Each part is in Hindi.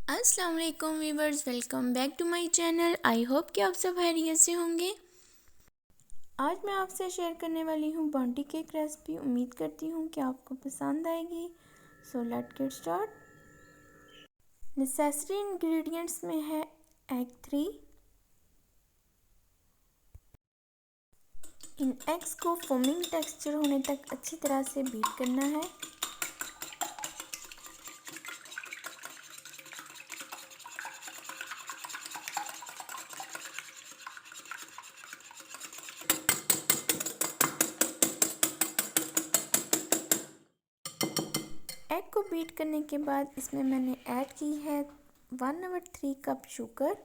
अस्सलाम वालेकुम viewers, welcome back to my channel. I hope कि आप सब खैरियत से होंगे। आज मैं आपसे शेयर करने वाली हूँ बॉन्टी केक रेसिपी। उम्मीद करती हूँ कि आपको पसंद आएगी। So let's get start. Necessary ingredients में है एग 3। इन एग्स को फोमिंग टेक्सचर होने तक अच्छी तरह से बीट करना है। एग को बीट करने के बाद इसमें मैंने ऐड की है 1/3 cup sugar,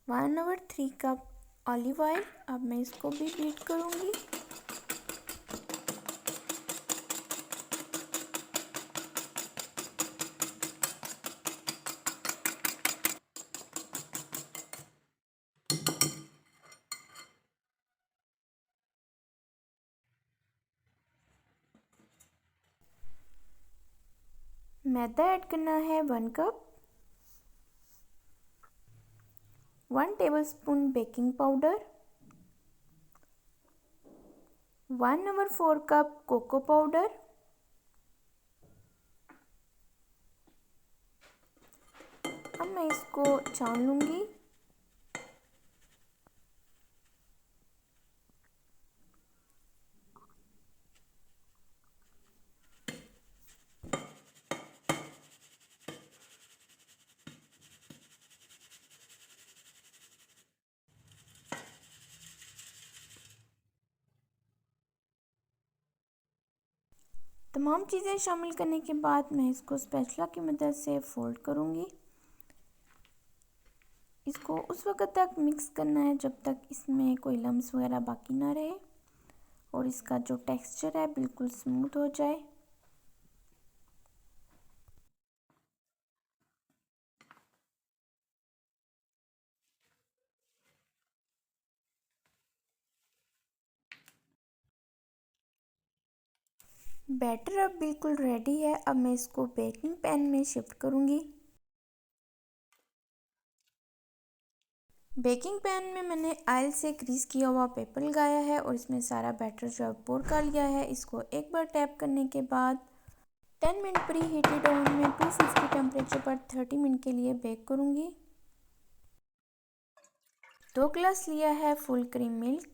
1/3 cup olive oil. अब मैं इसको भी बीट करूँगी। मैदा ऐड करना है 1 cup, 1 tablespoon baking powder, 1/4 cup cocoa powder, अब मैं इसको छान लूँगी। तमाम चीज़ें शामिल करने के बाद मैं इसको स्पैचुला की मदद से फोल्ड करूँगी। इसको उस वक्त तक मिक्स करना है जब तक इसमें कोई लम्स वगैरह बाकी ना रहे और इसका जो टेक्सचर है बिल्कुल स्मूथ हो जाए। बैटर अब बिल्कुल रेडी है। अब मैं इसको बेकिंग पैन में शिफ्ट करूँगी। बेकिंग पैन में मैंने ऑयल से ग्रीस किया हुआ पेपर लगाया है और इसमें सारा बैटर जो है पोर कर लिया है। इसको एक बार टैप करने के बाद 10 मिनट प्री हीटेड ओवन में 260 टेम्परेचर पर 30 मिनट के लिए बेक करूँगी। 2 ग्लास लिया है फुल क्रीम मिल्क।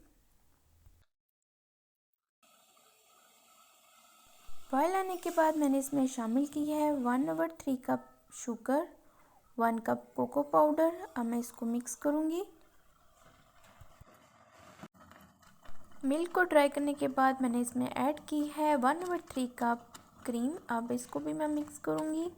बॉयल आने के बाद मैंने इसमें शामिल की है 1/3 cup sugar, 1 cup cocoa powder. अब मैं इसको मिक्स करूँगी। मिल्क को ड्राई करने के बाद मैंने इसमें ऐड की है 1/3 कप क्रीम। अब इसको भी मैं मिक्स करूँगी।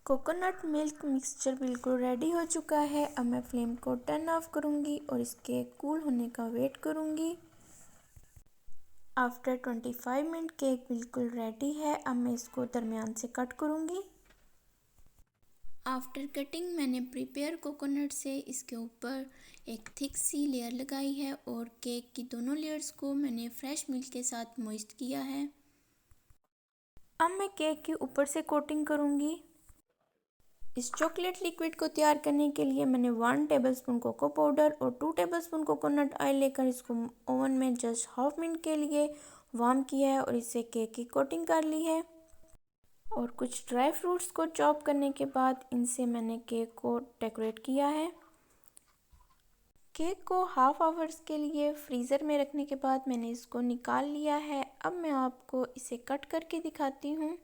कोकोनट मिल्क मिक्सचर बिल्कुल रेडी हो चुका है। अब मैं फ्लेम को टर्न ऑफ करूँगी और इसके कूल होने का वेट करूँगी। आफ्टर 25 मिनट केक बिल्कुल रेडी है। अब मैं इसको दरमियान से कट करूँगी। आफ्टर कटिंग मैंने प्रिपेयर कोकोनट से इसके ऊपर एक थिक सी लेयर लगाई है और केक की दोनों लेयर्स को मैंने फ्रेश मिल्क के साथ मॉइस्ट किया है। अब मैं केक के ऊपर से कोटिंग करूँगी। इस चॉकलेट लिक्विड को तैयार करने के लिए मैंने 1 टेबलस्पून कोको पाउडर और 2 टेबलस्पून कोकोनट ऑयल लेकर इसको ओवन में जस्ट हाफ मिनट के लिए वार्म किया है और इससे केक की कोटिंग कर ली है। और कुछ ड्राई फ्रूट्स को चॉप करने के बाद इनसे मैंने केक को डेकोरेट किया है। केक को हाफ आवर्स के लिए फ्रीज़र में रखने के बाद मैंने इसको निकाल लिया है। अब मैं आपको इसे कट करके दिखाती हूँ।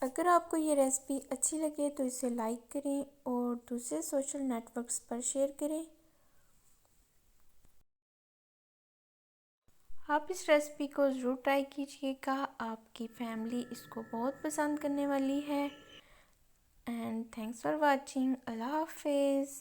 अगर आपको ये रेसिपी अच्छी लगे तो इसे लाइक करें और दूसरे सोशल नेटवर्क्स पर शेयर करें। आप इस रेसिपी को ज़रूर ट्राई कीजिएगा। आपकी फैमिली इसको बहुत पसंद करने वाली है। And thanks for watching. अल्लाह हाफिज़।